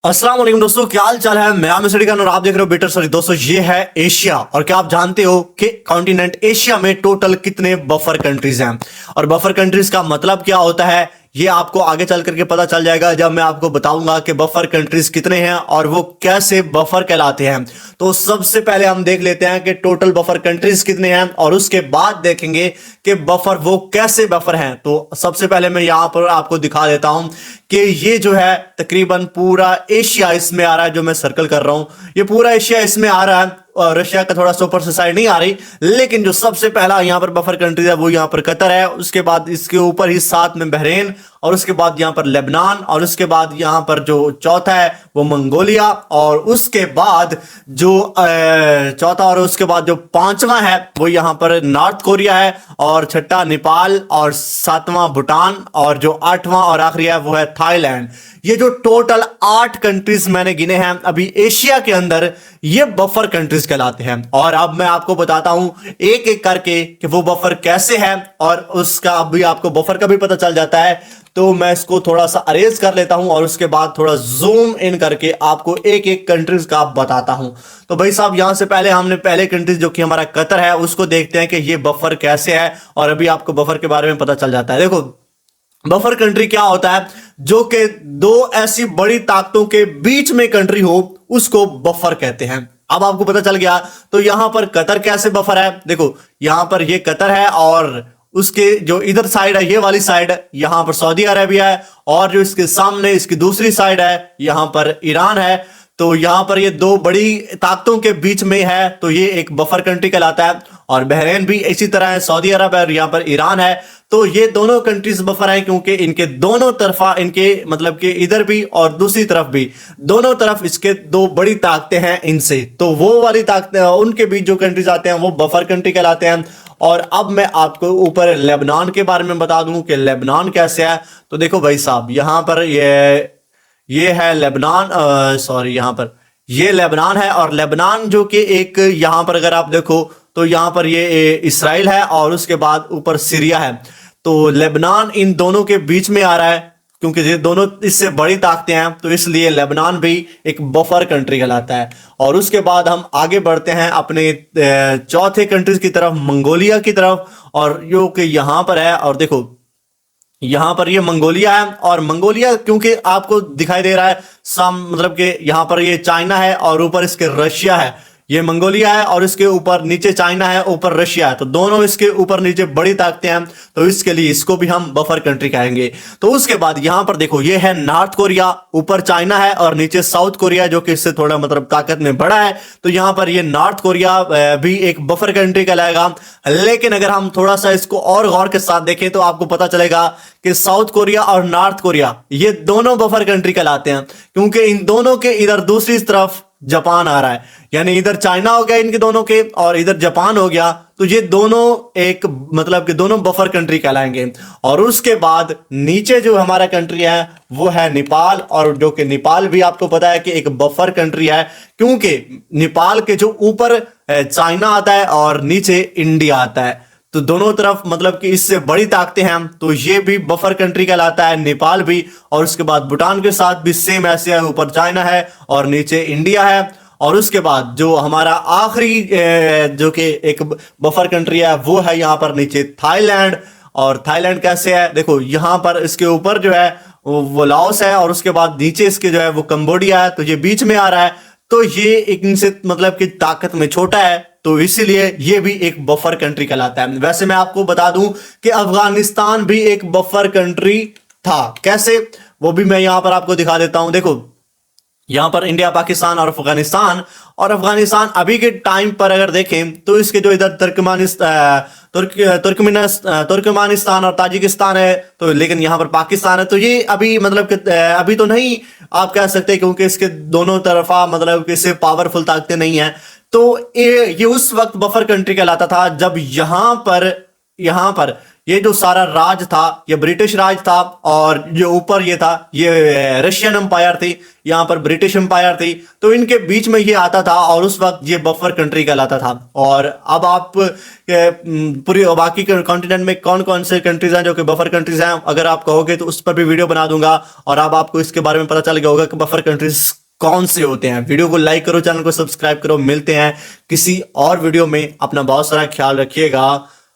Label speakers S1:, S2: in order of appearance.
S1: अस्सलाम वालेकुम दोस्तों, क्या हाल चाल है। मैं आमिर सड़ी खान और आप देख रहे हो बेटर सॉरी। दोस्तों ये है एशिया और क्या आप जानते हो कि कॉन्टिनेंट एशिया में टोटल कितने बफर कंट्रीज हैं और बफर कंट्रीज का मतलब क्या होता है ये आपको आगे चल करके पता चल जाएगा जब मैं आपको बताऊंगा कि बफर कंट्रीज कितने हैं और वो कैसे बफर कहलाते हैं। तो सबसे पहले हम देख लेते हैं कि टोटल बफर कंट्रीज कितने हैं और उसके बाद देखेंगे कि बफर वो कैसे बफर हैं। तो सबसे पहले मैं यहां पर आपको दिखा देता हूं कि ये जो है तकरीबन पूरा एशिया इसमें आ रहा है। जो मैं सर्कल कर रहा हूं ये पूरा एशिया इसमें आ रहा है और रशिया का थोड़ा सा ऊपर से साइड नहीं आ रही, लेकिन जो सबसे पहला यहां पर बफर कंट्री है वो यहां पर कतर है। उसके बाद इसके ऊपर ही साथ में बहरीन और उसके बाद यहां पर लेबनान और उसके बाद यहां पर जो चौथा है वो मंगोलिया और उसके बाद जो चौथा और उसके बाद जो पांचवा है वो यहां पर नॉर्थ कोरिया है और छठा नेपाल और सातवां भूटान और जो आठवां और आखिरी है वो है थाईलैंड। ये जो टोटल 8 कंट्रीज मैंने गिने हैं अभी एशिया के अंदर ये बफर कंट्रीज कहलाते हैं। और अब मैं आपको बताता हूं एक एक करके कि वो बफर कैसे है और उसका अभी आपको बफर का भी पता चल जाता है। तो मैं इसको थोड़ा सा अरेज कर लेता हूं और उसके बाद थोड़ा जूम इन करके आपको एक एक कंट्रीज का बताता हूं। तो भाई साहब यहां से पहले हमने पहले कंट्रीज जो कि हमारा कतर है उसको देखते हैं कि ये बफर कैसे है और अभी आपको बफर के बारे में पता चल जाता है। देखो बफर कंट्री क्या होता है, जो कि दो ऐसी बड़ी ताकतों के बीच में कंट्री हो उसको बफर कहते हैं। अब आपको पता चल गया। तो यहां पर कतर कैसे बफर है, देखो यहां पर ये कतर है और उसके जो इधर साइड है ये वाली साइड यहां पर सऊदी अरेबिया है और जो इसके सामने इसकी दूसरी साइड है यहां पर ईरान है। तो यहां पर ये दो बड़ी ताकतों के बीच में है तो ये एक बफर कंट्री कहलाता है। और बहरीन भी इसी तरह है, सऊदी अरब है और यहां पर ईरान है। तो ये दोनों कंट्रीज बफर हैं क्योंकि इनके दोनों तरफा इनके मतलब कि इधर भी और दूसरी तरफ भी दोनों तरफ इसके दो बड़ी ताकतें हैं इनसे। तो वो वाली ताकतें उनके बीच जो कंट्रीज आते हैं वो बफर कंट्री कहलाते हैं। और अब मैं आपको ऊपर लेबनान के बारे में बता दूं कि लेबनान कैसे है। तो देखो भाई साहब यहां पर ये है लेबनान, सॉरी यहां पर ये लेबनान है और लेबनान जो कि एक यहां पर अगर आप देखो तो यहां पर ये इसराइल है और उसके बाद ऊपर सीरिया है। तो लेबनान इन दोनों के बीच में आ रहा है क्योंकि ये दोनों इससे बड़ी ताकतें हैं तो इसलिए लेबनान भी एक बफर कंट्री कहलाता है। और उसके बाद हम आगे बढ़ते हैं अपने चौथे कंट्रीज की तरफ, मंगोलिया की तरफ। और जो कि यहां पर है और देखो यहां पर ये मंगोलिया है और मंगोलिया क्योंकि आपको दिखाई दे रहा है सम मतलब कि यहां पर ये चाइना है और ऊपर इसके रशिया है। ये मंगोलिया है और इसके ऊपर नीचे चाइना है, ऊपर रशिया है। तो दोनों इसके ऊपर नीचे बड़ी ताकतें हैं तो इसके लिए इसको भी हम बफर कंट्री कहेंगे। तो उसके बाद यहां पर देखो ये है नॉर्थ कोरिया, ऊपर चाइना है और नीचे साउथ कोरिया जो कि इससे थोड़ा मतलब ताकत में बड़ा है। तो यहां पर ये नॉर्थ कोरिया भी एक बफर कंट्री कहलाएगा। लेकिन अगर हम थोड़ा सा इसको और गौर के साथ देखें तो आपको पता चलेगा कि साउथ कोरिया और नॉर्थ कोरिया ये दोनों बफर कंट्री कहलाते हैं क्योंकि इन दोनों के इधर दूसरी तरफ जापान आ रहा है। यानी इधर चाइना हो गया इनके दोनों के और इधर जापान हो गया। तो ये दोनों एक मतलब कि दोनों बफर कंट्री कहलाएंगे। और उसके बाद नीचे जो हमारा कंट्री है वो है नेपाल और जो कि नेपाल भी आपको पता है कि एक बफर कंट्री है क्योंकि नेपाल के जो ऊपर चाइना आता है और नीचे इंडिया आता है। तो दोनों तरफ मतलब कि इससे बड़ी ताकतें हैं तो ये भी बफर कंट्री कहलाता है, नेपाल भी। और उसके बाद भूटान के साथ भी सेम ऐसे है, ऊपर चाइना है और नीचे इंडिया है। और उसके बाद जो हमारा आखिरी जो कि एक बफर कंट्री है वो है यहाँ पर नीचे थाईलैंड। और थाईलैंड कैसे है, देखो यहाँ पर इसके ऊपर जो है वो लाओस है और उसके बाद नीचे इसके जो है वो कंबोडिया है। तो ये बीच में आ रहा है तो ये इनसे मतलब कि ताकत में छोटा है तो इसीलिए ये भी एक बफर कंट्री कहलाता है। वैसे मैं आपको बता दूं कि अफगानिस्तान भी एक बफर कंट्री था। कैसे, वो भी मैं यहां पर आपको दिखा देता हूं। देखो यहां पर इंडिया, पाकिस्तान और अफगानिस्तान अभी के टाइम पर अगर देखें तो इसके जो इधर तुर्कमानिस्तान और ताजिकिस्तान है तो लेकिन यहां पर पाकिस्तान है। तो ये अभी मतलब कि अभी तो नहीं आप कह सकते क्योंकि इसके दोनों तरफा मतलब कि इससे पावरफुल ताकतें नहीं है। तो ये उस वक्त बफर कंट्री कहलाता था जब यहां पर ये जो सारा राज था ये ब्रिटिश राज था, और जो ऊपर ये था ये रशियन एम्पायर थी, यहाँ पर ब्रिटिश एम्पायर थी, तो इनके बीच में ये आता था और उस वक्त ये बफर कंट्री कहलाता था। और अब आप पूरी बाकी कॉन्टिनेंट में कौन कौन से कंट्रीज हैं जो कि बफर कंट्रीज हैं, अगर आप कहोगे तो उस पर भी वीडियो बना दूंगा, और अब आपको इसके बारे में पता चल गया होगा कि बफर कंट्रीज कौन से होते हैं। वीडियो को लाइक करो, चैनल को सब्सक्राइब करो, मिलते हैं किसी और वीडियो में। अपना बहुत सारा ख्याल रखिएगा।